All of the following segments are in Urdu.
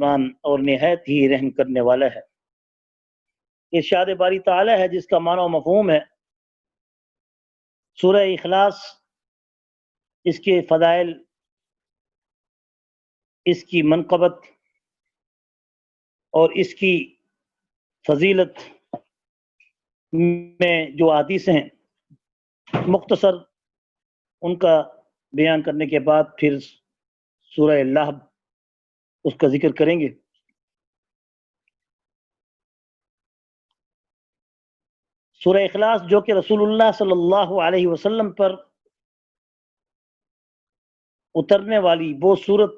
مہربان اور نہایت ہی رحم کرنے والا ہے۔ ارشاد باری تعالی ہے جس کا معنی و مفہوم ہے سورہ اخلاص، اس کے فضائل، اس کی منقبت اور اس کی فضیلت میں جو حدیث ہیں مختصر ان کا بیان کرنے کے بعد پھر سورہ لہب اس کا ذکر کریں گے۔ سورہ اخلاص جو کہ رسول اللہ صلی اللہ علیہ وسلم پر اترنے والی وہ سورت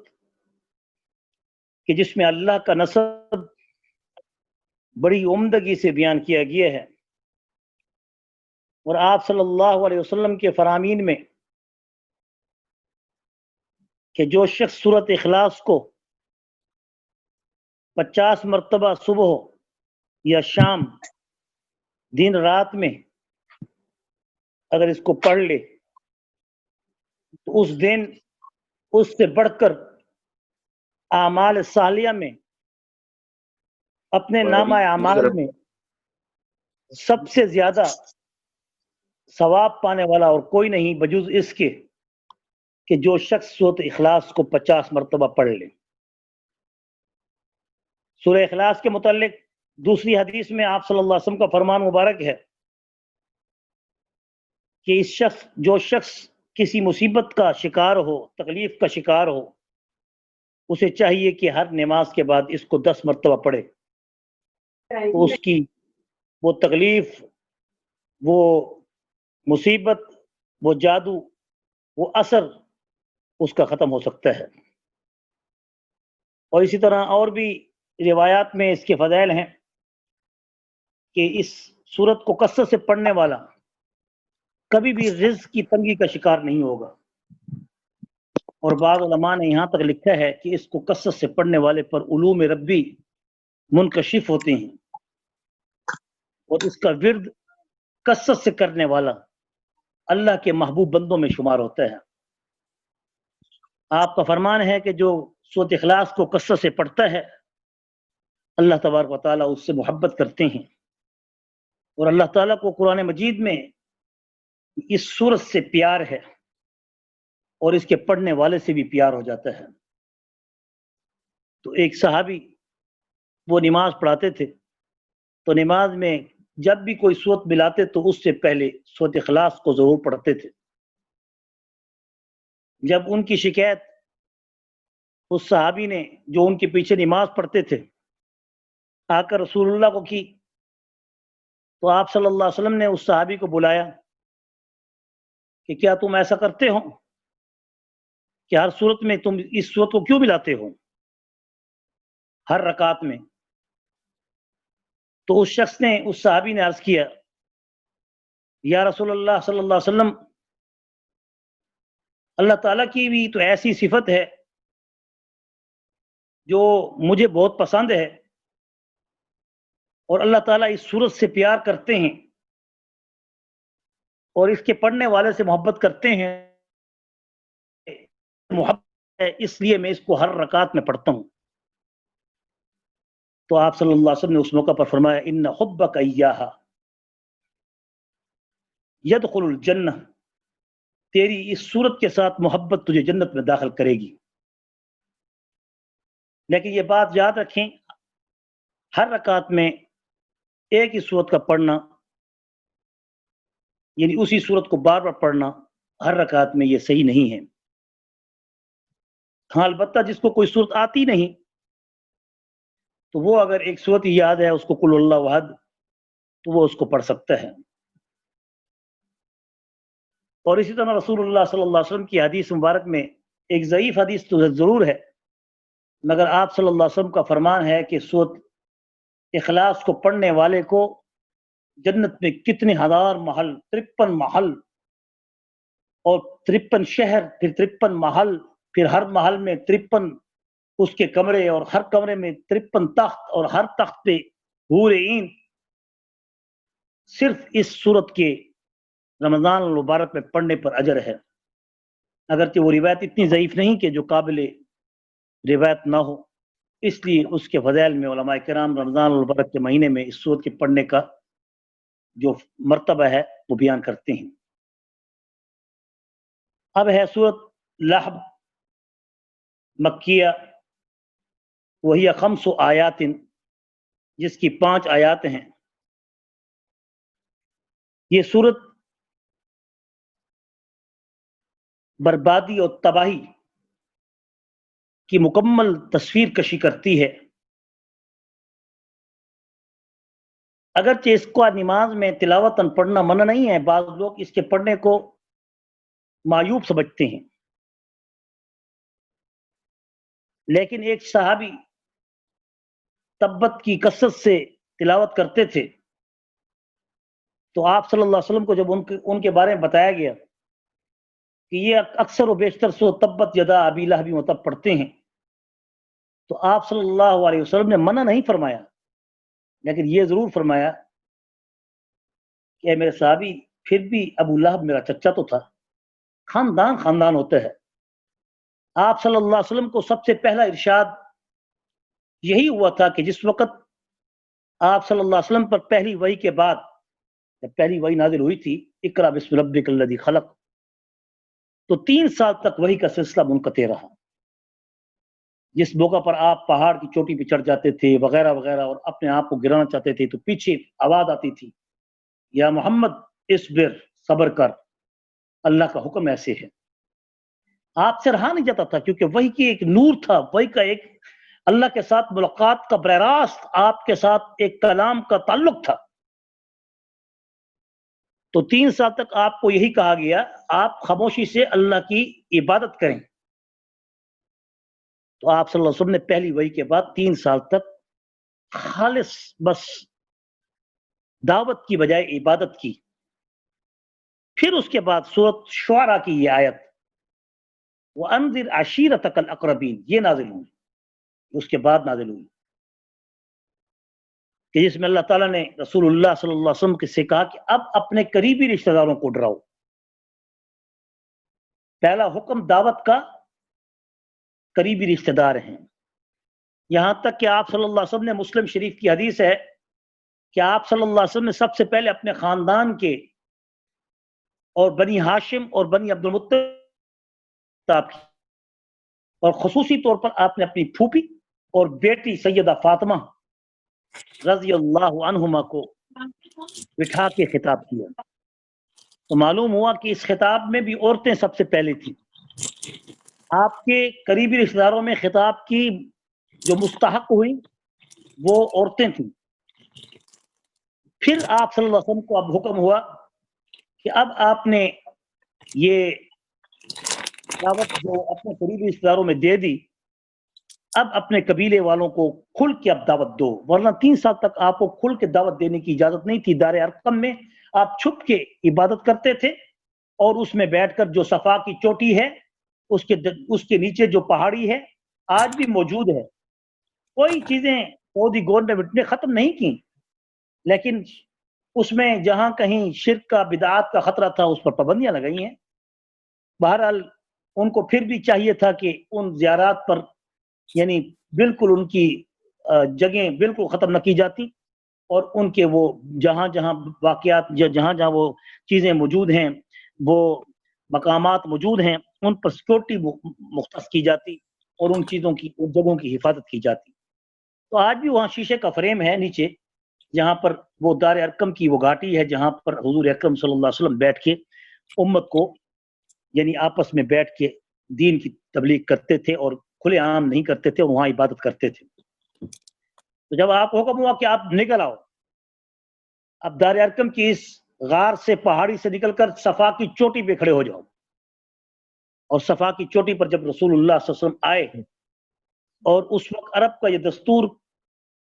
کہ جس میں اللہ کا نسب بڑی عمدگی سے بیان کیا گیا ہے، اور آپ صلی اللہ علیہ وسلم کے فرامین میں کہ جو شخص سورت اخلاص کو 50 مرتبہ صبح یا شام دن رات میں اگر اس کو پڑھ لے تو اس دن اس سے بڑھ کر اعمال صالحہ میں اپنے نامہ اعمال میں سب سے زیادہ ثواب پانے والا اور کوئی نہیں بجز اس کے کہ جو شخص سورۃ اخلاص کو 50 مرتبہ پڑھ لے۔ سورہ اخلاص کے متعلق دوسری حدیث میں آپ صلی اللہ علیہ وسلم کا فرمان مبارک ہے کہ جو شخص کسی مصیبت کا شکار ہو، تکلیف کا شکار ہو، اسے چاہیے کہ ہر نماز کے بعد اس کو 10 مرتبہ پڑھے، تو اس کی وہ تکلیف، وہ مصیبت، وہ جادو، وہ اثر اس کا ختم ہو سکتا ہے۔ اور اسی طرح اور بھی روایات میں اس کے فضائل ہیں کہ اس سورت کو کثرت سے پڑھنے والا کبھی بھی رزق کی تنگی کا شکار نہیں ہوگا، اور بعض علماء نے یہاں تک لکھا ہے کہ اس کو کثرت سے پڑھنے والے پر علوم ربی منکشف ہوتے ہیں، اور اس کا ورد کثرت سے کرنے والا اللہ کے محبوب بندوں میں شمار ہوتا ہے۔ آپ کا فرمان ہے کہ جو سورۃ اخلاص کو کثرت سے پڑھتا ہے اللہ تبارک و تعالیٰ اس سے محبت کرتے ہیں، اور اللہ تعالیٰ کو قرآن مجید میں اس سورت سے پیار ہے اور اس کے پڑھنے والے سے بھی پیار ہو جاتا ہے۔ تو ایک صحابی وہ نماز پڑھاتے تھے، تو نماز میں جب بھی کوئی سورت ملاتے تو اس سے پہلے سورۃ اخلاص کو ضرور پڑھتے تھے۔ جب ان کی شکایت اس صحابی نے جو ان کے پیچھے نماز پڑھتے تھے آ کر رسول اللہ کو کی، تو آپ صلی اللہ علیہ وسلم نے اس صحابی کو بلایا کہ کیا تم ایسا کرتے ہو کہ ہر صورت میں تم اس صورت کو کیوں ملاتے ہو ہر رکعت میں؟ تو اس شخص نے، اس صحابی نے عرض کیا یا رسول اللہ صلی اللہ علیہ وسلم، اللہ تعالیٰ کی بھی تو ایسی صفت ہے جو مجھے بہت پسند ہے، اور اللہ تعالیٰ اس صورت سے پیار کرتے ہیں اور اس کے پڑھنے والے سے محبت کرتے ہیں، محبت ہے اس لیے میں اس کو ہر رکعت میں پڑھتا ہوں۔ تو آپ صلی اللہ علیہ وسلم نے اس موقع پر فرمایا ان حبک ایہا یدخل الجنہ، تیری اس صورت کے ساتھ محبت تجھے جنت میں داخل کرے گی۔ لیکن یہ بات یاد رکھیں، ہر رکعت میں ایک ہی صورت کا پڑھنا، یعنی اسی صورت کو بار بار پڑھنا ہر رکعت میں یہ صحیح نہیں ہے۔ ہاں البتہ جس کو کوئی صورت آتی نہیں تو وہ اگر ایک صورت ہی یاد ہے، اس کو قل اللہ احد، تو وہ اس کو پڑھ سکتا ہے۔ اور اسی طرح رسول اللہ صلی اللہ علیہ وسلم کی حدیث مبارک میں ایک ضعیف حدیث تو ضرور ہے، مگر آپ صلی اللہ علیہ وسلم کا فرمان ہے کہ سورۃ اخلاص کو پڑھنے والے کو جنت میں کتنے ہزار محل، 53 محل اور 53 شہر، پھر 53 محل، پھر ہر محل میں 53 اس کے کمرے، اور ہر کمرے میں 53 تخت، اور ہر تخت پہ حور عین، صرف اس صورت کے رمضان المبارک میں پڑھنے پر اجر ہے۔ اگرچہ وہ روایت اتنی ضعیف نہیں کہ جو قابل روایت نہ ہو، اس لیے اس کے فضائل میں علماء کرام رمضان المبارک کے مہینے میں اس سورت کے پڑھنے کا جو مرتبہ ہے وہ بیان کرتے ہیں۔ اب ہے سورت لہب مکیہ، وہی 5 آیات، جس کی 5 آیات ہیں۔ یہ سورت بربادی اور تباہی کی مکمل تصویر کشی کرتی ہے۔ اگرچہ اس کو نماز میں تلاوتاً پڑھنا منع نہیں ہے، بعض لوگ اس کے پڑھنے کو معیوب سمجھتے ہیں، لیکن ایک صحابی تبت کی کثرت سے تلاوت کرتے تھے، تو آپ صلی اللہ علیہ وسلم کو جب ان کے بارے میں بتایا گیا کہ یہ اکثر و بیشتر سو تبت یدا ابی لہب وتب پڑھتے ہیں، تو آپ صلی اللہ علیہ وسلم نے منع نہیں فرمایا، لیکن یہ ضرور فرمایا کہ اے میرے صحابی، پھر بھی ابو لہب میرا چچا تو تھا، خاندان ہوتا ہے۔ آپ صلی اللہ علیہ وسلم کو سب سے پہلا ارشاد یہی ہوا تھا کہ جس وقت آپ صلی اللہ علیہ وسلم پر پہلی وحی کے بعد جب پہلی وحی نازل ہوئی تھی، اقرا بسم ربک الذی خلق، تو 3 سال تک وحی کا سلسلہ منقطع رہا۔ جس موقع پر آپ پہاڑ کی چوٹی پہ چڑھ جاتے تھے وغیرہ وغیرہ اور اپنے آپ کو گرانا چاہتے تھے، تو پیچھے آواز آتی تھی، یا محمد اصبر، صبر کر، اللہ کا حکم ایسے ہے۔ آپ سے رہا نہیں جاتا تھا، کیونکہ وحی کی ایک نور تھا، وحی کا ایک اللہ کے ساتھ ملاقات کا براہ راست آپ کے ساتھ ایک کلام کا تعلق تھا۔ تو 3 سال تک آپ کو یہی کہا گیا، آپ خاموشی سے اللہ کی عبادت کریں۔ تو آپ صلی اللہ علیہ وسلم نے پہلی وحی کے بعد 3 سال تک خالص بس دعوت کی بجائے عبادت کی۔ پھر اس کے بعد سورۃ شعراء کی یہ آیت وَأَنذِرْ عَشِيرَتَكَ الْأَقْرَبِينَ یہ نازل ہوئی، اس کے بعد نازل ہوئی کہ جس میں اللہ تعالیٰ نے رسول اللہ صلی اللہ علیہ وسلم سے کہا کہ اب اپنے قریبی رشتہ داروں کو ڈراؤ۔ پہلا حکم دعوت کا قریبی رشتہ دار ہیں، یہاں تک کہ آپ صلی اللہ علیہ وسلم نے، مسلم شریف کی حدیث ہے کہ آپ صلی اللہ علیہ وسلم نے سب سے پہلے اپنے خاندان کے اور بنی ہاشم اور بنی عبد المطلب اور خصوصی طور پر آپ نے اپنی پھوپھی اور بیٹی سیدہ فاطمہ رضی اللہ عنہما کو بٹھا کے خطاب کیا۔ تو معلوم ہوا کہ اس خطاب میں بھی عورتیں سب سے پہلے تھیں۔ آپ کے قریبی رشتہ داروں میں خطاب کی جو مستحق ہوئی وہ عورتیں تھیں۔ پھر آپ صلی اللہ علیہ وسلم کو اب حکم ہوا کہ اب آپ نے یہ دعوت جو اپنے قریبی رشتہ داروں میں دے دی، اب اپنے قبیلے والوں کو کھل کے اب دعوت دو، ورنہ 3 سال تک آپ کو کھل کے دعوت دینے کی اجازت نہیں تھی۔ دار ارقم میں آپ چھپ کے عبادت کرتے تھے، اور اس میں بیٹھ کر جو صفا کی چوٹی ہے اس کے نیچے جو پہاڑی ہے آج بھی موجود ہے۔ کوئی چیزیں سعودی گورنمنٹ نے ختم نہیں کی، لیکن اس میں جہاں کہیں شرک کا، بدعات کا خطرہ تھا، اس پر پابندیاں لگائی ہیں۔ بہرحال ان کو پھر بھی چاہیے تھا کہ ان زیارات پر یعنی بالکل ان کی جگہیں بالکل ختم نہ کی جاتی، اور ان کے وہ جہاں جہاں واقعات، جہاں جہاں وہ چیزیں موجود ہیں، وہ مقامات موجود ہیں، ان پر سیکورٹی مختص کی جاتی اور ان چیزوں کی، ان جگہوں کی حفاظت کی جاتی۔ تو آج بھی وہاں شیشے کا فریم ہے نیچے، جہاں پر وہ دار ارقم کی وہ گھاٹی ہے، جہاں پر حضور اکرم صلی اللہ علیہ وسلم بیٹھ کے امت کو یعنی آپس میں بیٹھ کے دین کی تبلیغ کرتے تھے، اور کھلے عام نہیں کرتے تھے، اور وہاں عبادت کرتے تھے۔ تو جب آپ کو حکم ہوا کہ آپ نکل آؤ، اب دار ارقم کی اس غار سے، پہاڑی سے نکل کر صفا کی چوٹی پہ کھڑے ہو جاؤ، اور صفا کی چوٹی پر جب رسول اللہ صلی اللہ علیہ وسلم آئے، اور اس وقت عرب کا یہ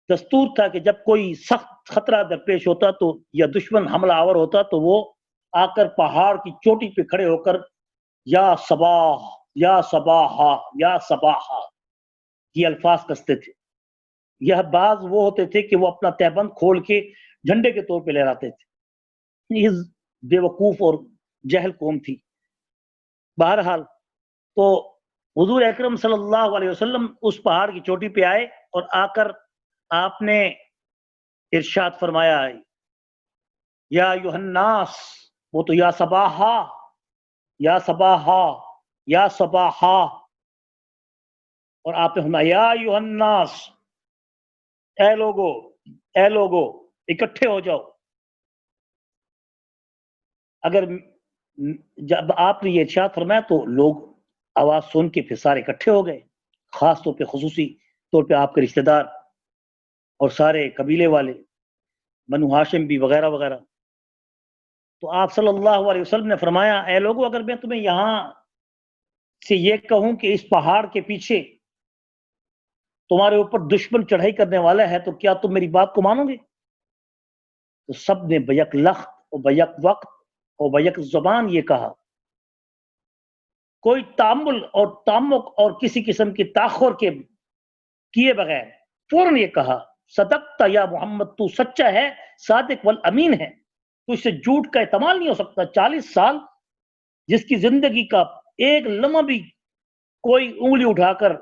دستور تھا کہ جب کوئی سخت خطرہ درپیش ہوتا تو یا دشمن حملہ آور ہوتا تو وہ آ کر پہاڑ کی چوٹی پہ کھڑے ہو کر یا صباح یا صباحا یا صباحا یہ الفاظ کستے تھے۔ یہ بعض وہ ہوتے تھے کہ وہ اپنا تہبند کھول کے جھنڈے کے طور پہ لہراتے تھے۔ یہ بے وقوف اور جہل قوم تھی۔ بہرحال تو حضور اکرم صلی اللہ علیہ وسلم اس پہاڑ کی چوٹی پہ آئے، اور آ کر آپ نے ارشاد فرمایا یا ایھا الناس، وہ تو یا صباحا یا صباحا یا صباحا، اور آپ نے فرمایا یا ایھا الناس، اے لوگو اکٹھے ہو جاؤ۔ اگر جب آپ نے یہ ارشاد فرمایا تو لوگ آواز سن کے پھر سارے اکٹھے ہو گئے، خاص طور پہ خصوصی طور پہ آپ کے رشتہ دار اور سارے قبیلے والے، بنو ہاشم بھی وغیرہ وغیرہ۔ تو آپ صلی اللہ علیہ وسلم نے فرمایا اے لوگو، اگر میں تمہیں یہاں سے یہ کہوں کہ اس پہاڑ کے پیچھے تمہارے اوپر دشمن چڑھائی کرنے والا ہے تو کیا تم میری بات کو مانو گے؟ تو سب نے بیک لخت اور بیک وقت اور بیک زبان یہ کہا، کوئی تامل اور تعمق اور کسی قسم کی تاخر کے کیے بغیر فوراً یہ کہا صدقت یا محمد، تو سچا ہے، صادق والامین ہے، تو اس سے جھوٹ کا احتمال نہیں ہو سکتا۔ 40 سال جس کی زندگی کا ایک لمحہ بھی کوئی انگلی اٹھا کر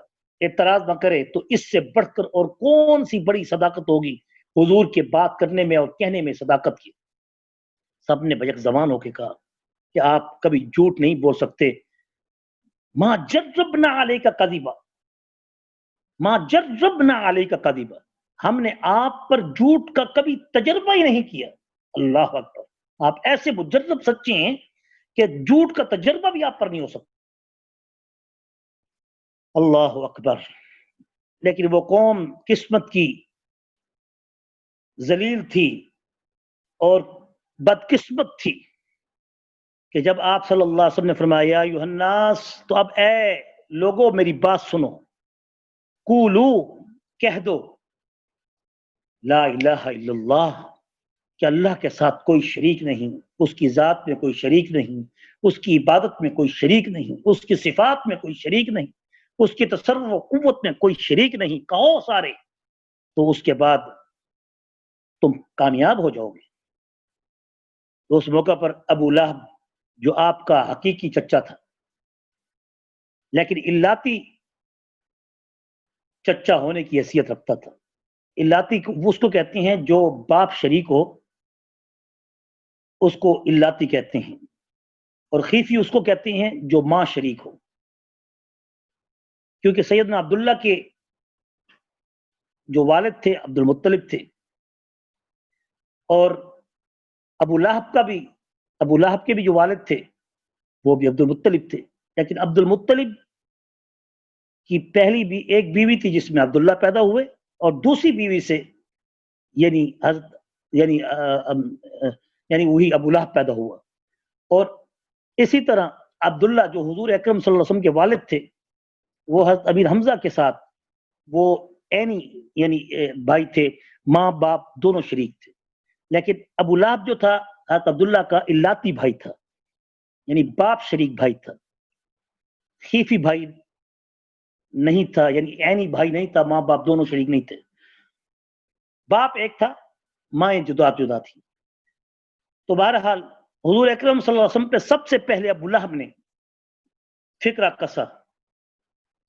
اعتراض نہ کرے تو اس سے بڑھ کر اور کون سی بڑی صداقت ہوگی حضور کے بات کرنے میں اور کہنے میں صداقت کی۔ سب نے بیک زبان ہو کے کہا کہ آپ کبھی جھوٹ نہیں بول سکتے۔ ما جربنا علیک کذبا، ما جربنا علیک کذبا، ہم نے آپ پر جھوٹ کا کبھی تجربہ ہی نہیں کیا۔ اللہ اکبر، آپ ایسے مجرب سچے ہیں کہ جھوٹ کا تجربہ بھی آپ پر نہیں ہو سکتا۔ اللہ اکبر۔ لیکن وہ قوم قسمت کی ذلیل تھی اور بدقسمت تھی کہ جب آپ صلی اللہ علیہ وسلم نے فرمایا یا ایھا الناس، تو اب اے لوگوں میری بات سنو، قولو کہہ دو، لا الہ الا اللہ، کہ اللہ کے ساتھ کوئی شریک نہیں، اس کی ذات میں کوئی شریک نہیں، اس کی عبادت میں کوئی شریک نہیں، اس کی صفات میں کوئی شریک نہیں، اس کی تصرف و قوت میں کوئی شریک نہیں، کہو سارے، تو اس کے بعد تم کامیاب ہو جاؤ گے۔ تو اس موقع پر ابو لہب جو آپ کا حقیقی چچا تھا لیکن الاتی چچا ہونے کی حیثیت رکھتا تھا، الاتی اس کو کہتے ہیں جو باپ شریک ہو اس کو الاتی کہتے ہیں، اور خیفی اس کو کہتے ہیں جو ماں شریک ہو، کیونکہ سیدنا عبداللہ کے جو والد تھے عبد المطلب تھے، اور ابو لہب کے بھی جو والد تھے وہ بھی عبد المطلب تھے، لیکن عبد المطلب کی پہلی بھی ایک بیوی تھی جس میں عبداللہ پیدا ہوئے، اور دوسری بیوی سے یعنی حضرت یعنی وہی ابو لہب پیدا ہوا، اور اسی طرح عبداللہ جو حضور اکرم صلی اللہ علیہ وسلم کے والد تھے وہ حضرت امیر حمزہ کے ساتھ وہ عینی یعنی بھائی تھے، ماں باپ دونوں شریک تھے، لیکن ابو لہب جو تھا حضرت عبداللہ کا الاتی بھائی تھا، یعنی باپ شریک بھائی تھا، خیفی بھائی نہیں تھا، یعنی عینی بھائی نہیں تھا، ماں باپ دونوں شریک نہیں تھے، باپ ایک تھا، مائیں جدا جدا تھی۔ تو بہرحال حضور اکرم صلی اللہ علیہ وسلم پہ سب سے پہلے ابو لہب نے فکرہ کسا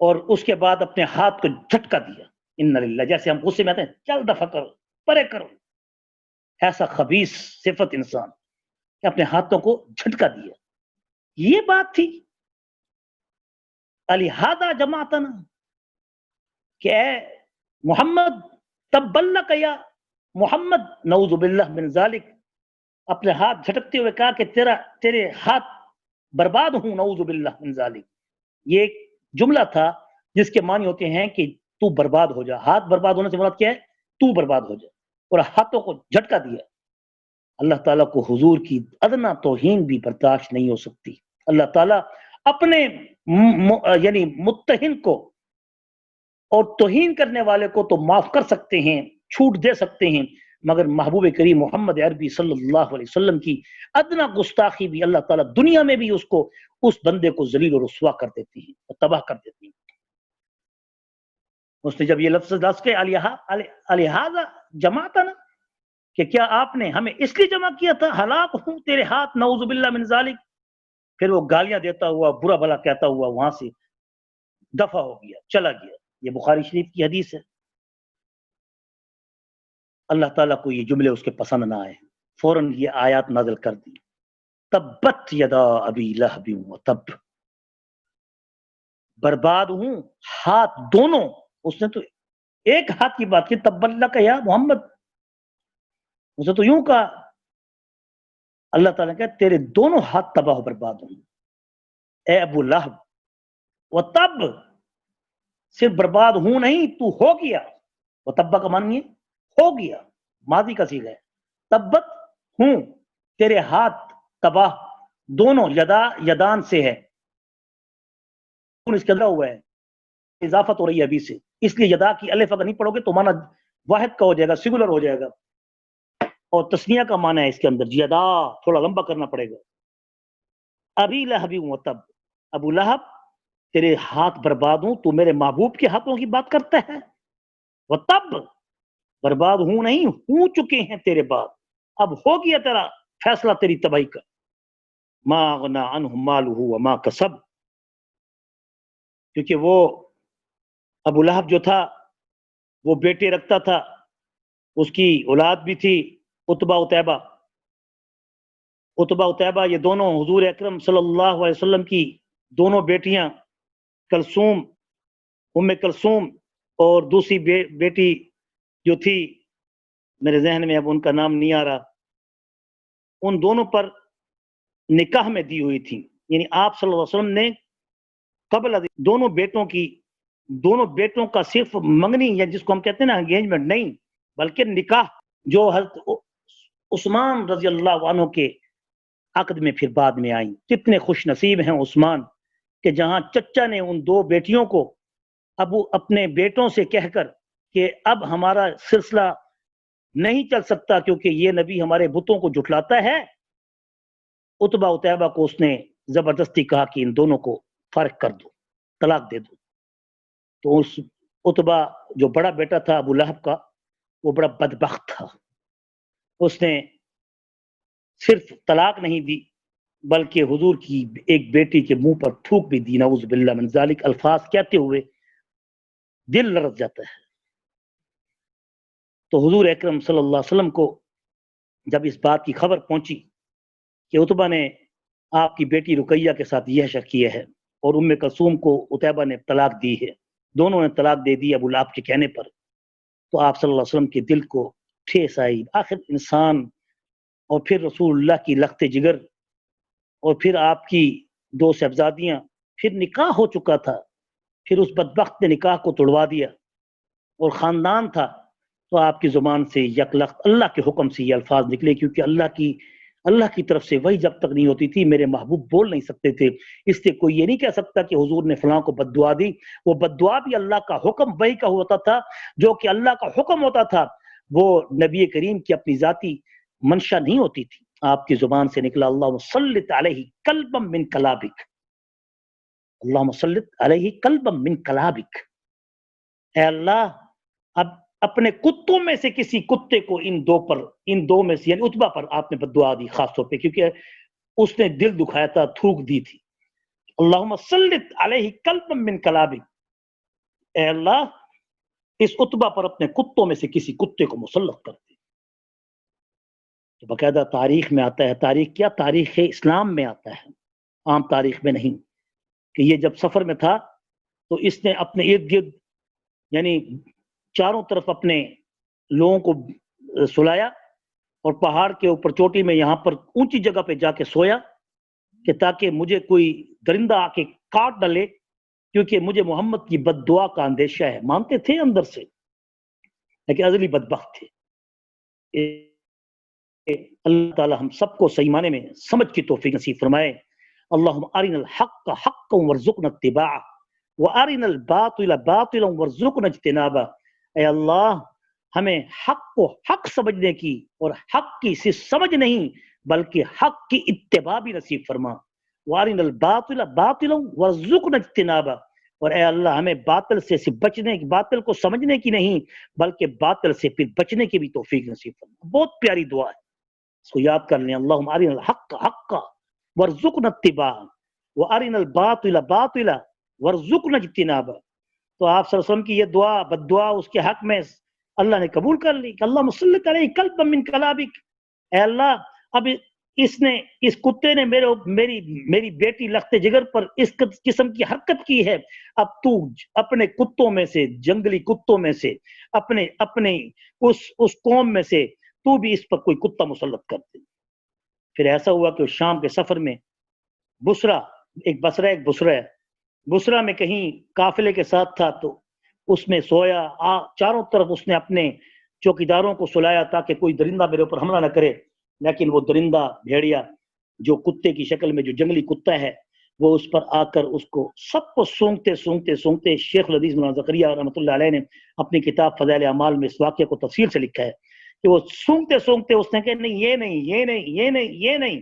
اور اس کے بعد اپنے ہاتھ کو جھٹکا دیا، ان للہ، جیسے ہم غصے میں آتے ہیں چل دفع کرو، پرے کرو، ایسا خبیث صفت انسان کہ اپنے ہاتھوں کو جھٹکا دیا۔ یہ بات تھی الہذا جماعتنا، کہ اے محمد تبلک یا محمد، نعوذ باللہ من ذالک، اپنے ہاتھ جھٹکتے ہوئے کہا کہ تیرے ہاتھ برباد ہوں، نعوذ باللہ من ذالک۔ یہ ایک جملہ تھا جس کے معنی ہوتے ہیں کہ تو برباد ہو جا، ہاتھ برباد ہونے سے مراد کیا ہے؟ تو برباد ہو جا، اور ہاتھوں کو جھٹکا دیا۔ اللہ تعالیٰ کو حضور کی ادنا توہین بھی برداشت نہیں ہو سکتی۔ اللہ تعالیٰ اپنے یعنی متہن کو اور توہین کرنے والے کو تو معاف کر سکتے ہیں، چھوٹ دے سکتے ہیں، مگر محبوب کریم محمد عربی صلی اللہ علیہ وسلم کی ادنا گستاخی بھی اللہ تعالیٰ دنیا میں بھی اس بندے کو ذلیل و رسوا کر دیتے ہیں اور تباہ کر دیتے ہیں۔ اس نے جب یہ لفظ کے الہذا جماعتنا، کہ کیا آپ نے ہمیں اس لیے جمع کیا تھا، ہلاک ہوں تیرے ہاتھ، نعوذ باللہ من ذالک، پھر وہ گالیاں دیتا ہوا برا بھلا کہتا ہوا وہاں سے دفع ہو گیا، چلا گیا۔ یہ بخاری شریف کی حدیث ہے۔ اللہ تعالیٰ کو یہ جملے اس کے پسند نہ آئے، فوراً یہ آیات نازل کر دی، تبت یدا ابی لہب وتب، برباد ہوں ہاتھ دونوں، اس نے تو ایک ہاتھ کی بات کی، تب اللہ کا یا محمد، اسے تو یوں کہا، اللہ تعالیٰ نے کہا تیرے دونوں ہاتھ تباہ و برباد ہوں اے ابو لہب، وتب صرف برباد ہوں نہیں، تو ہو گیا، وتبا کا معنی ہو گیا، ماضی کا صیغہ ہے، تبت ہوں تیرے ہاتھ تباہ، دونوں یدا یدان سے ہے، اس کے اندر ہوا ہے، اضافت ہو رہی ہے ابھی سے، اس لیے یدا کی الف اگر نہیں پڑھو گے تو معنی واحد کا ہو جائے گا، سنگولر ہو جائے گا، اور تسنیہ کا معنی ہے اس کے اندر یدا، تھوڑا لمبا کرنا پڑے گا، ابی لہب وتب، ابو لہب تیرے ہاتھ برباد ہوں، تو میرے محبوب کے ہاتھوں کی بات کرتا ہے، وتب برباد ہوں نہیں، ہو چکے ہیں تیرے بعد، اب ہو گیا تیرا فیصلہ تیری تباہی کا، ما اغنا عنہ مالہ وما کسب، کیونکہ وہ ابو لہب جو تھا وہ بیٹے رکھتا تھا، اس کی اولاد بھی تھی عتبہ عتیبہ، عتبہ عتیبہ یہ دونوں حضور اکرم صلی اللہ علیہ وسلم کی دونوں بیٹیاں، کلثوم ام کلثوم اور دوسری بیٹی جو تھی میرے ذہن میں اب ان کا نام نہیں آ رہا، ان دونوں پر نکاح میں دی ہوئی تھی، یعنی آپ صلی اللہ علیہ وسلم نے قبل دونوں بیٹوں کا صرف منگنی یا جس کو ہم کہتے ہیں نا انگیجمنٹ نہیں، بلکہ نکاح جو حضرت عثمان رضی اللہ عنہ کے عقد میں پھر بعد میں آئیں، کتنے خوش نصیب ہیں عثمان کہ جہاں چچا نے ان دو بیٹیوں کو ابو اپنے بیٹوں سے کہہ کر کہ اب ہمارا سلسلہ نہیں چل سکتا کیونکہ یہ نبی ہمارے بتوں کو جھٹلاتا ہے، عتبہ عتیبہ کو اس نے زبردستی کہا کہ ان دونوں کو فارغ کر دو، طلاق دے دو، تو اس عتبہ جو بڑا بیٹا تھا ابو لہب کا، وہ بڑا بدبخت تھا، اس نے صرف طلاق نہیں دی بلکہ حضور کی ایک بیٹی کے منہ پر تھوک بھی دی، نعوذ باللہ من ذالک، الفاظ کہتے ہوئے دل لرز جاتا ہے۔ تو حضور اکرم صلی اللہ علیہ وسلم کو جب اس بات کی خبر پہنچی کہ عتبہ نے آپ کی بیٹی رقیہ کے ساتھ یہ حشر کیا ہے اور ام کلثوم کو عتیبہ نے طلاق دی ہے، دونوں نے طلاق دے دی ابو لہب کے کہنے پر، تو آپ صلی اللہ علیہ وسلم کے دل کو ٹھیس آئی، آخر انسان، اور پھر رسول اللہ کی لخت جگر، اور پھر آپ کی دو صاحبزادیاں، پھر نکاح ہو چکا تھا، پھر اس بدبخت نے نکاح کو توڑوا دیا، اور خاندان تھا، تو آپ کی زبان سے یک لخت اللہ کے حکم سے یہ الفاظ نکلے، کیونکہ اللہ کی طرف سے وہی جب تک نہیں ہوتی تھی میرے محبوب بول نہیں سکتے تھے، اس لیے کوئی یہ نہیں کہہ سکتا کہ حضور نے فلاں کو بد دعا دی، وہ بد دعا بھی اللہ کا حکم وہی کا ہوتا تھا، جو کہ اللہ کا حکم ہوتا تھا وہ نبی کریم کی اپنی ذاتی منشا نہیں ہوتی تھی، آپ کی زبان سے نکلا اللہم صلت علیہ قلبا من کلابک، اللہم صلت علیہ قلبا من کلابک، اے اللہ اب اپنے کتوں میں سے کسی کتے کو ان دو میں سے یعنی عتبہ پر آپ نے بد دعا دی، خاص طور پہ کیونکہ اس نے دل دکھایا تھا، تھوک دی تھی، اللہم صلت علیہ قلبا من کلابک، اے اللہ اس عتبہ پر اپنے کتوں میں سے کسی کتے کو مسلط کر دے۔ تو باقاعدہ تاریخ میں آتا ہے، تاریخ کیا، تاریخ اسلام میں آتا ہے، عام تاریخ میں نہیں، کہ یہ جب سفر میں تھا تو اس نے اپنے ارد گرد یعنی چاروں طرف اپنے لوگوں کو سلایا اور پہاڑ کے اوپر چوٹی میں یہاں پر اونچی جگہ پہ جا کے سویا کہ تاکہ مجھے کوئی درندہ آ کے کاٹ ڈالے، کیونکہ مجھے محمد کی بد دعا کا اندیشہ ہے، مانتے تھے اندر سے لیکن ازلی بدبخت تھے۔ اللہ تعالی ہم سب کو صحیح معنی میں سمجھ کی توفیق نصیب فرمائے۔ اللہم ارنا الحق حقا وارزقنا اتباعہ وارنا الباطل باطلا وارزقنا اجتنابہ، اے اللہ ہمیں حق کو حق سمجھنے کی اور حق کی صرف سمجھ نہیں بلکہ حق کی اتباع بھی نصیب فرما، وارنا الباطل باطلا وارزقنا اجتنابہ، اور اے اللہ ہمیں باطل سے صرف بچنے کی، باطل کو سمجھنے کی نہیں بلکہ باطل سے پھر بچنے کی بھی توفیق نصیب فرما۔ بہت پیاری دعا ہے، اس کو یاد کر لیں، اللہم ارنا الحق حقا وارزقنا اتباعہ وارنا الباطل باطلا وارزقنا اجتنابہ۔ تو آپ صلی اللہ علیہ وسلم کی یہ دعا بد دعا اس کے حق میں اللہ نے قبول کر لی کہ اللہ مسلط علیہ کلب من کلابک، اے اللہ اب اس کتے نے میری بیٹی لخت جگر پر اس قسم کی حرکت کی ہے، اب تو اپنے کتوں میں سے، جنگلی کتوں میں سے، اپنے اس قوم میں سے تو بھی اس پر کوئی کتا مسلط کر دے۔ پھر ایسا ہوا کہ شام کے سفر میں بصرہ ایک بصرہ ہے، بصرہ میں کہیں قافلے کے ساتھ تھا، تو اس میں سویا، چاروں طرف اس نے اپنے چوکیداروں کو سلایا تاکہ کوئی درندہ میرے اوپر حملہ نہ کرے، لیکن وہ درندہ بھیڑیا جو کتے کی شکل میں جو جنگلی کتا ہے وہ اس پر آ کر اس کو سب کو سونگتے شیخ الحدیث مولانا زکریا رحمۃ اللہ علیہ نے اپنی کتاب فضائل اعمال میں اس واقعے کو تفصیل سے لکھا ہے کہ وہ سونگتے اس نے کہا نہیں یہ نہیں،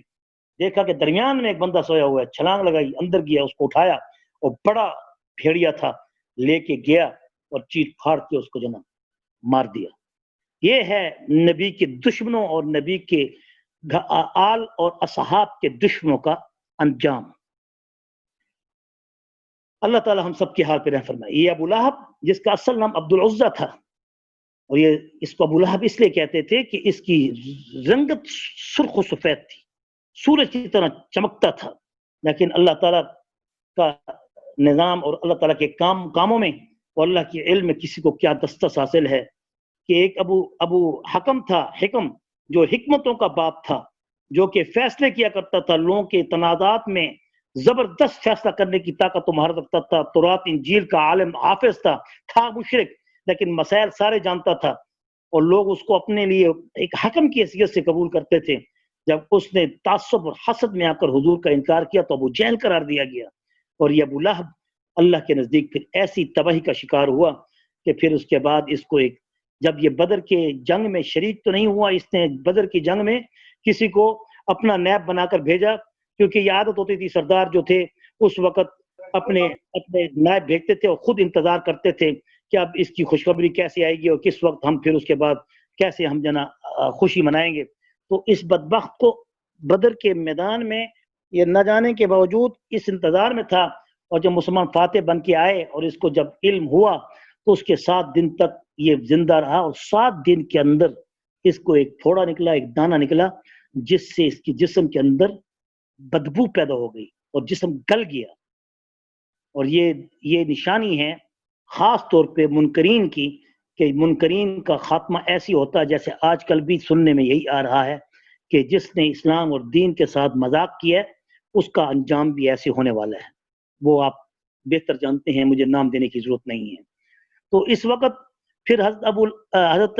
دیکھا کہ درمیان میں ایک بندہ سویا ہوا ہے، چھلانگ لگائی، اندر گیا، اس کو اٹھایا اور بڑا بھیڑیا تھا، لے کے گیا اور چیر پھاڑ کے اس کو جنم مار دیا۔ یہ ہے نبی کے دشمنوں اور نبی کے آل اور اصحاب کے دشمنوں کا انجام۔ اللہ تعالی ہم سب کے حال پہ رحم فرمائے۔ یہ ابو لہب جس کا اصل نام عبد العزہ تھا، اور یہ اس کو ابو لہب اس لیے کہتے تھے کہ اس کی رنگت سرخ و سفید تھی، سورج کی طرح چمکتا تھا، لیکن اللہ تعالیٰ کا نظام اور اللہ تعالیٰ کے کاموں میں اور اللہ کے علم میں کسی کو کیا دسترس حاصل ہے کہ ایک ابو حکم تھا، حکم جو حکمتوں کا باپ تھا، جو کہ فیصلے کیا کرتا تھا، لوگوں کے تنازعات میں زبردست فیصلہ کرنے کی طاقت و مہارت رکھتا تھا، تورات انجیل کا عالم حافظ تھا مشرک لیکن مسائل سارے جانتا تھا، اور لوگ اس کو اپنے لیے ایک حکم کی حیثیت سے قبول کرتے تھے۔ جب اس نے تعصب اور حسد میں آ کر حضور کا انکار کیا تو ابو جہل قرار دیا گیا، اور یہ ابو لہب اللہ کے نزدیک پھر ایسی تباہی کا شکار ہوا کہ پھر اس کے بعد اس کو جب یہ بدر کے جنگ میں شریک تو نہیں ہوا، اس نے بدر کی جنگ میں کسی کو اپنا نیب بنا کر بھیجا، کیونکہ یہ عادت ہوتی تھی، سردار جو تھے اس وقت اپنے نائب بھیجتے تھے اور خود انتظار کرتے تھے کہ اب اس کی خوشخبری کیسے آئے گی اور کس وقت ہم پھر اس کے بعد کیسے ہم خوشی منائیں گے۔ تو اس بدبخت کو بدر کے میدان میں یہ نہ جانے کے باوجود اس انتظار میں تھا، اور جب مسلمان فاتح بن کے آئے اور اس کو جب علم ہوا تو اس کے 7 دن تک یہ زندہ رہا، اور 7 دن کے اندر اس کو ایک پھوڑا نکلا، ایک دانہ نکلا، جس سے اس کی جسم کے اندر بدبو پیدا ہو گئی اور جسم گل گیا۔ اور یہ نشانی ہے خاص طور پہ منکرین کی، کہ منکرین کا خاتمہ ایسی ہوتا ہے جیسے آج کل بھی سننے میں یہی آ رہا ہے کہ جس نے اسلام اور دین کے ساتھ مذاق کیا ہے اس کا انجام بھی ایسے ہونے والا ہے، وہ آپ بہتر جانتے ہیں، مجھے نام دینے کی ضرورت نہیں ہے۔ تو اس وقت پھر حضرت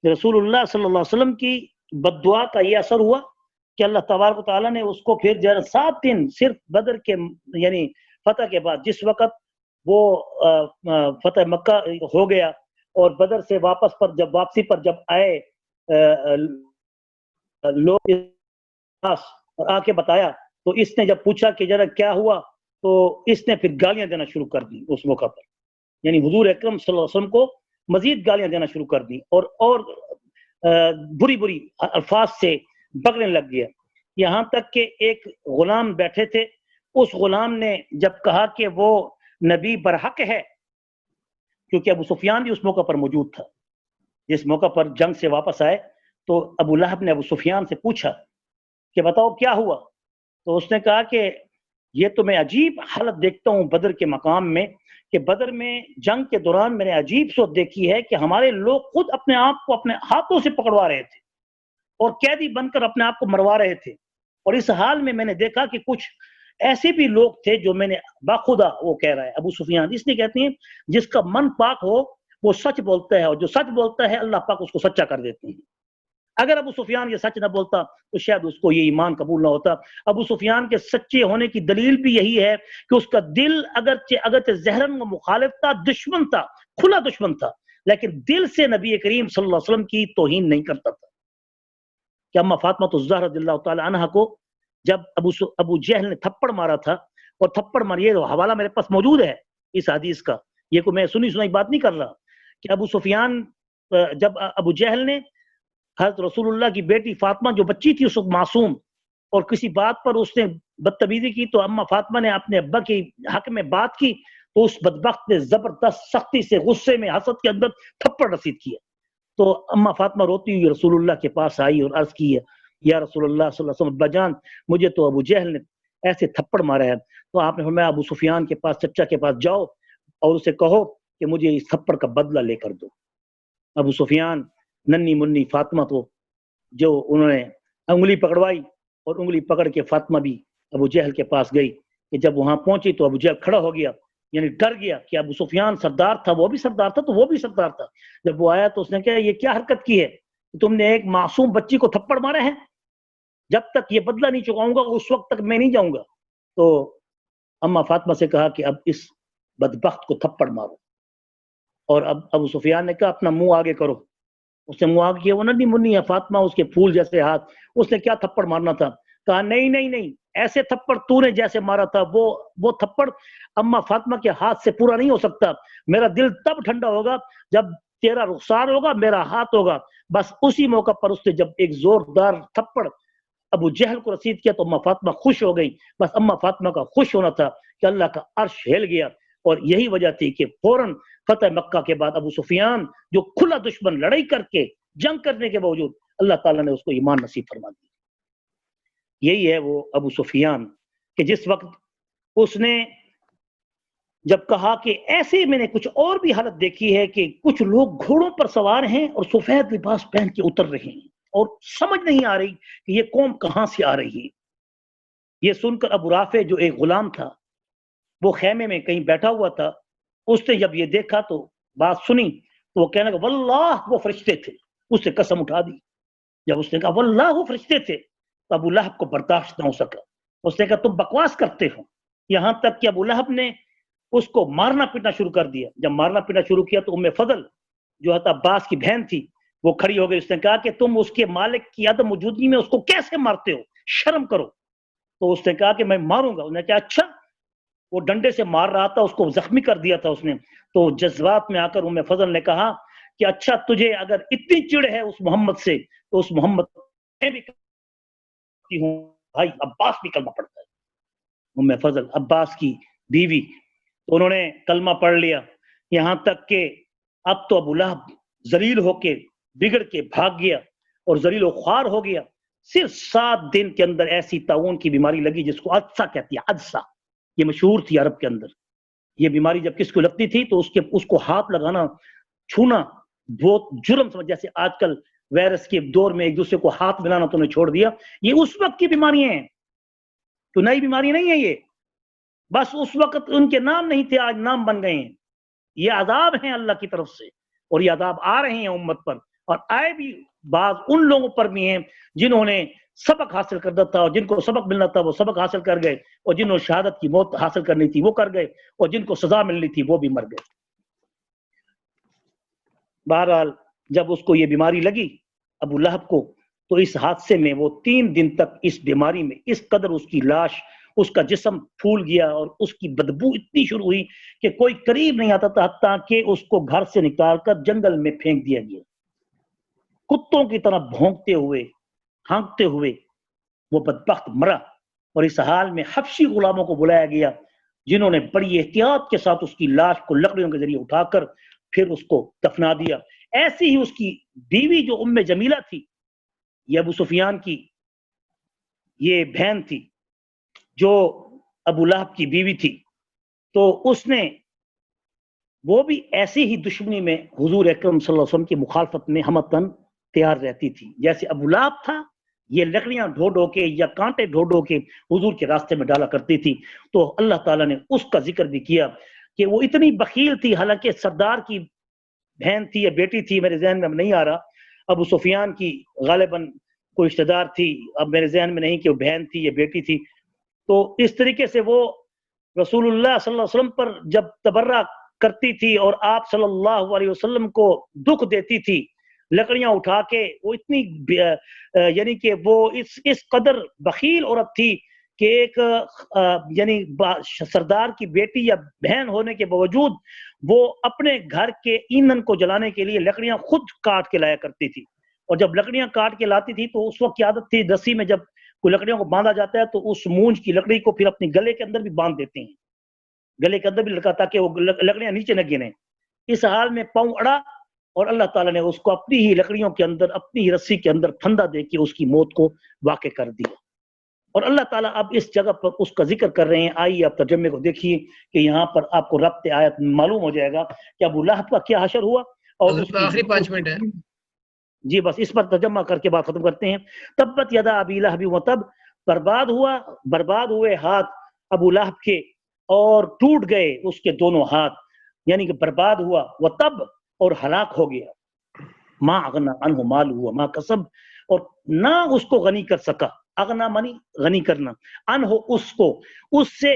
رسول اللہ صلی اللہ علیہ وسلم کی بد دعا کا یہ اثر ہوا کہ اللہ تبارک و تعالیٰ نے اس کو پھر 7 دن صرف بدر کے یعنی فتح کے بعد، جس وقت وہ فتح مکہ ہو گیا اور بدر سے واپسی پر جب آئے لوگ آ کے بتایا تو اس نے جب پوچھا کہ ذرا کیا ہوا تو اس نے پھر گالیاں دینا شروع کر دی اس موقع پر، یعنی حضور اکرم صلی اللہ علیہ وسلم کو مزید گالیاں دینا شروع کر دی اور بری الفاظ سے بکنے لگ گیا، یہاں تک کہ ایک غلام بیٹھے تھے، اس غلام نے جب کہا کہ وہ نبی برحق ہے، کیونکہ ابو سفیان بھی اس موقع پر موجود تھا، جس موقع پر جنگ سے واپس آئے تو ابو لہب نے ابو سفیان سے پوچھا کہ بتاؤ کیا ہوا، تو اس نے کہا کہ یہ تو میں عجیب حالت دیکھتا ہوں بدر کے مقام میں، کہ بدر میں جنگ کے دوران میں نے عجیب صورت دیکھی ہے کہ ہمارے لوگ خود اپنے آپ کو اپنے ہاتھوں سے پکڑوا رہے تھے اور قیدی بن کر اپنے آپ کو مروا رہے تھے، اور اس حال میں نے دیکھا کہ کچھ ایسے بھی لوگ تھے جو میں نے باخدا، وہ کہہ رہا ہے ابو سفیان اس لیے کہتے ہیں جس کا من پاک ہو وہ سچ بولتا ہے، اور جو سچ بولتا ہے اللہ پاک اس کو سچا کر دیتے ہیں۔ اگر ابو سفیان یہ سچ نہ بولتا تو شاید اس کو یہ ایمان قبول نہ ہوتا۔ ابو سفیان کے سچے ہونے کی دلیل بھی یہی ہے کہ اس کا دل اگرچہ ظاہراً وہ مخالف تھا، دشمن تھا، کھلا دشمن تھا، لیکن دل سے نبی کریم صلی اللہ علیہ وسلم کی توہین نہیں کرتا تھا۔ کہ اما فاطمہ الزہرا رضی اللہ تعالی عنہا کو جب ابو جہل نے تھپڑ مارا تھا، اور تھپڑ ماری حوالہ میرے پاس موجود ہے اس حدیث کا، یہ کو میں سنی سنائی بات نہیں کر رہا، کہ ابو سفیان جب ابو جہل نے حضرت رسول اللہ کی بیٹی فاطمہ جو بچی تھی اس وقت معصوم، اور کسی بات پر اس نے بدتمیزی کی تو اما فاطمہ نے اپنے ابا کے حق میں بات کی تو اس بدبخت نے زبردست سختی سے غصے میں حسد کے اندر تھپڑ رسید کیا، تو اما فاطمہ روتی ہوئی رسول اللہ کے پاس آئی اور عرض کی ہے یا رسول اللہ صلی اللہ علیہ وسلم ابا جان مجھے تو ابو جہل نے ایسے تھپڑ مارا ہے، تو آپ نے فرمایا ابو سفیان کے پاس چچا کے پاس جاؤ اور اسے کہو کہ مجھے اس تھپڑ کا بدلہ لے کر دو۔ ابو سفیان ننی منی فاطمہ کو جو انہوں نے انگلی پکڑوائی اور انگلی پکڑ کے فاطمہ بھی ابو جہل کے پاس گئی کہ جب وہاں پہنچی تو ابو جہل کھڑا ہو گیا، یعنی ڈر گیا کہ ابو سفیان سردار تھا، وہ بھی سردار تھا تو وہ بھی سردار تھا۔ جب وہ آیا تو اس نے کہا یہ کیا حرکت کی ہے، تم نے ایک معصوم بچی کو تھپڑ مارے ہیں، جب تک یہ بدلہ نہیں چکاؤں گا اس وقت تک میں نہیں جاؤں گا۔ تو اما فاطمہ سے کہا کہ اب اس بدبخت کو تھپڑ مارو، اور اب ابو سفیان نے کہا اپنا منہ آگے کرو، اس نے منہ آگے کیا، وہ ننھی منی ہے فاطمہ، اس کے پھول جیسے ہاتھ، اس نے کیا تھپڑ مارنا تھا، کہا نہیں نہیں نہیں، ایسے تھپڑ تو نے جیسے مارا تھا وہ تھپڑ اما فاطمہ کے ہاتھ سے پورا نہیں ہو سکتا، میرا دل تب ٹھنڈا ہوگا جب تیرا رخسار ہوگا میرا ہاتھ ہوگا۔ بس اسی موقع پر اس نے جب ایک زوردار تھپڑ ابو جہل کو رسید کیا تو اما فاطمہ خوش ہو گئی۔ بس اما فاطمہ کا خوش ہونا تھا کہ اللہ کا عرش ہل گیا، اور یہی وجہ تھی کہ فوراً فتح مکہ کے بعد ابو سفیان جو کھلا دشمن لڑائی کر کے جنگ کرنے کے باوجود اللہ تعالیٰ نے اس کو ایمان نصیب فرما دی۔ یہی ہے وہ ابو سفیان کہ جس وقت اس نے جب کہا کہ ایسے میں نے کچھ اور بھی حالت دیکھی ہے کہ کچھ لوگ گھوڑوں پر سوار ہیں اور سفید لباس پہن کے اتر رہے ہیں اور سمجھ نہیں آ رہی کہ یہ قوم کہاں سے آ رہی ہے۔ یہ سن کر ابو رافع جو ایک غلام تھا وہ خیمے میں کہیں بیٹھا ہوا تھا، اس نے جب یہ دیکھا تو بات سنی تو وہ کہنے لگا واللہ وہ فرشتے تھے، اس نے قسم اٹھا دی۔ جب اس نے کہا واللہ وہ فرشتے تھے تو ابو لہب کو برداشت نہ ہو سکا، اس نے کہا تم بکواس کرتے ہو، یہاں تک کہ ابو لہب نے اس کو مارنا پیٹنا شروع کر دیا۔ جب مارنا پیٹنا شروع کیا تو ام فضل جو حضرت عباس کی بہن تھی وہ کھڑی ہو گئی، اس نے کہا کہ تم اس کے مالک کی عدم موجودگی میں اس کو کیسے مارتے ہو، شرم کرو۔ تو اس نے کہا کہ میں ماروں گا، انہوں نے کہا اچھا، وہ ڈنڈے سے مار رہا تھا، اس کو زخمی کر دیا تھا اس نے۔ تو جذبات میں آ کر ام فضل نے کہا کہ اچھا تجھے اگر اتنی چڑ ہے اس محمد سے تو اس محمد میں بھی کرتی ہوں، بھائی عباس بھی کلمہ پڑھتا ہے، ام فضل عباس کی بیوی، تو انہوں نے کلمہ پڑھ لیا، یہاں تک کہ اب تو ابو لہب ذلیل ہو کے بگڑ کے بھاگ گیا اور ذلیل و خوار ہو گیا۔ صرف 7 دن کے اندر ایسی طاعون کی بیماری لگی جس کو عدسہ کہتی ہے، عدسہ یہ مشہور تھی عرب کے اندر۔ یہ بیماری جب کس کو لگتی تھی تو اس کو ہاتھ لگانا چھونا بہت جرم سمجھ، جیسے آج کل وائرس کے دور میں ایک دوسرے کو ہاتھ ملانا تو نے چھوڑ دیا، یہ اس وقت کی بیماریاں ہیں، تو نئی بیماری نہیں ہے یہ، بس اس وقت ان کے نام نہیں تھے، آج نام بن گئے ہیں۔ یہ عذاب ہیں اللہ کی طرف سے، اور یہ عذاب آ رہے ہیں امت پر، اور آئے بھی بعض ان لوگوں پر بھی ہیں جنہوں نے سبق حاصل کرنا تھا اور جن کو سبق ملنا تھا وہ سبق حاصل کر گئے، اور جنہوں نے شہادت کی موت حاصل کرنی تھی وہ کر گئے، اور جن کو سزا ملنی تھی وہ بھی مر گئے۔ بہرحال جب اس کو یہ بیماری لگی ابو لہب کو، تو اس حادثے میں وہ 3 دن تک اس بیماری میں اس قدر اس کی لاش، اس کا جسم پھول گیا اور اس کی بدبو اتنی شروع ہوئی کہ کوئی قریب نہیں آتا تھا، حتیٰ کہ اس کو گھر سے نکال کر جنگل میں پھینک دیا گیا۔ کتوں کی طرح بھونکتے ہوئے ہانکتے ہوئے وہ بدبخت مرا، اور اس حال میں حبشی غلاموں کو بلایا گیا جنہوں نے بڑی احتیاط کے ساتھ اس کی لاش کو لکڑیوں کے ذریعے اٹھا کر پھر اس کو دفنا دیا۔ ایسی ہی اس کی بیوی جو ام جمیلہ تھی، یہ ابو سفیان کی یہ بہن تھی جو ابو لہب کی بیوی تھی، تو اس نے وہ بھی ایسی ہی دشمنی میں حضور اکرم صلی اللہ علیہ وسلم کی مخالفت میں ہمتن تیار رہتی تھی، جیسے ابو لہب تھا یہ لکڑیاں ڈھو ڈھو کے یا کانٹے ڈھو ڈھو کے حضور کے راستے میں ڈالا کرتی تھی۔ تو اللہ تعالیٰ نے اس کا ذکر بھی کیا کہ وہ اتنی بخیل تھی، حالانکہ سردار کی بہن تھی یا بیٹی تھی، میرے ذہن میں اب نہیں آ رہا، ابو سفیان کی غالباً کوئی رشتہ دار تھی، اب میرے ذہن میں نہیں کہ وہ بہن تھی یا بیٹی تھی۔ تو اس طریقے سے وہ رسول اللہ صلی اللہ علیہ وسلم پر جب تبرہ کرتی تھی اور آپ صلی اللہ علیہ وسلم کو دکھ دیتی تھی لکڑیاں اٹھا کے، وہ اتنی یعنی کہ وہ اس قدر بخیل عورت تھی کہ ایک یعنی سردار کی بیٹی یا بہن ہونے کے باوجود وہ اپنے گھر کے ایندھن کو جلانے کے لیے لکڑیاں خود کاٹ کے لایا کرتی تھی، اور جب لکڑیاں کاٹ کے لاتی تھی تو اس وقت کی عادت تھی رسی میں جب کوئی لکڑیوں کو باندھا جاتا ہے تو اس مونج کی لکڑی کو پھر اپنے گلے کے اندر بھی باندھ دیتے ہیں، گلے کے اندر بھی لٹکا تاکہ وہ لکڑیاں نیچے نہ گریں۔ اس حال میں پاؤں اڑا اور اللہ تعالیٰ نے اس کو اپنی ہی لکڑیوں کے اندر، اپنی ہی رسی کے اندر پھندا دے کے اس کی موت کو واقع کر دیا۔ اور اللہ تعالیٰ اب اس جگہ پر اس کا ذکر کر رہے ہیں۔ آئیے آپ ترجمے کو دیکھیے کہ یہاں پر آپ کو ربط آیت معلوم ہو جائے گا کہ ابو لہب کا کیا حشر ہوا، اور اس آخری 5 منٹ ہے جی بس اس پر ترجمہ کر کے بات ختم کرتے ہیں۔ تبت یدا ابی لہب وتب، برباد ہوئے ہاتھ ابو لہب کے اور ٹوٹ گئے اس کے دونوں ہاتھ، یعنی کہ برباد ہوا، وتب اور ہلاک ہو گیا، ما اغنا عنہ مال ہوا ما کسب، اور نہ اس کو غنی کر سکا، اغنا منی غنی کرنا، عنہ اس کو، اس سے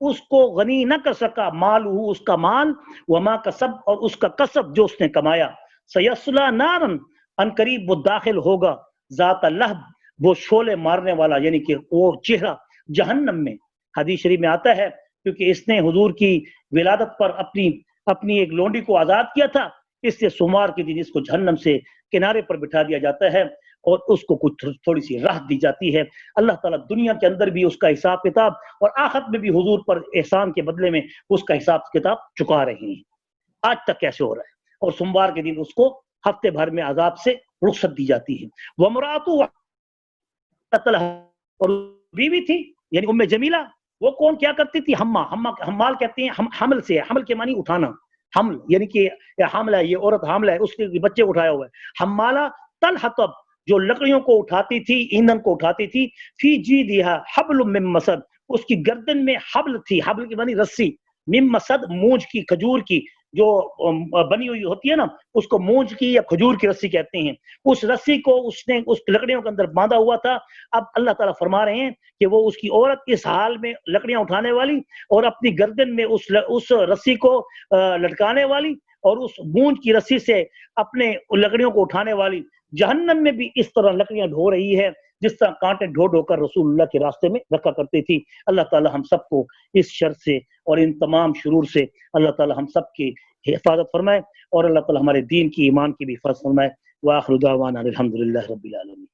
اس کو غنی نہ کر سکا، مال ہو اس کا مال، وما کسب اور اس کا کسب جو اس نے کمایا، سیصلا نارن ان قریب وہ داخل ہوگا، ذات لہب وہ شعلے مارنے والا، یعنی کہ وہ چہرہ جہنم میں۔ حدیث شریف میں آتا ہے کیونکہ اس نے حضور کی ولادت پر اپنی ایک لونڈی کو آزاد کیا تھا، اس سے سوموار کے دن اس کو جہنم سے کنارے پر بٹھا دیا جاتا ہے اور اس کو کچھ تھوڑی سی راحت دی جاتی ہے۔ اللہ تعالیٰ دنیا کے اندر بھی اس کا حساب کتاب اور آخرت میں بھی حضور پر احسان کے بدلے میں اس کا حساب کتاب چکا رہے ہیں۔ آج تک کیسے ہو رہا ہے، اور سوموار کے دن اس کو ہفتے بھر میں عذاب سے رخصت دی جاتی ہے۔ وامرأتہ اور بیوی تھی یعنی ام جمیلہ، وہ کون کیا کرتی تھی، حمال کہتے ہیں حمل سے، حمل کے معنی اٹھانا، حمل یعنی کہ حاملہ ہے، یہ عورت حاملہ ہے، اس کے بچے اٹھایا ہوا ہے۔ حمالہ تلحطب جو لکڑیوں کو اٹھاتی تھی، ایندھن کو اٹھاتی تھی، فی جیدہا حبل من مسد اس کی گردن میں حبل تھی، حبل کی معنی رسی، من مسد مونج کی، کھجور کی جو بنی ہوئی ہوتی ہے نا، اس کو مونج کی یا کھجور کی رسی کہتے ہیں۔ اس رسی کو اس نے اس لکڑیوں کے اندر باندھا ہوا تھا۔ اب اللہ تعالیٰ فرما رہے ہیں کہ وہ اس کی عورت اس حال میں لکڑیاں اٹھانے والی اور اپنی گردن میں اس رسی کو لٹکانے والی اور اس مونج کی رسی سے اپنے لکڑیوں کو اٹھانے والی، جہنم میں بھی اس طرح لکڑیاں ڈھو رہی ہے جس طرح کانٹے ڈھو ڈھو کر رسول اللہ کے راستے میں رکھا کرتی تھی۔ اللہ تعالیٰ ہم سب کو اس شر سے اور ان تمام شرور سے اللہ تعالیٰ ہم سب کی حفاظت فرمائے، اور اللہ تعالیٰ ہمارے دین کی، ایمان کی بھی حفاظت فرمائے۔ وآخر دعوانا الحمدللہ رب العالمین۔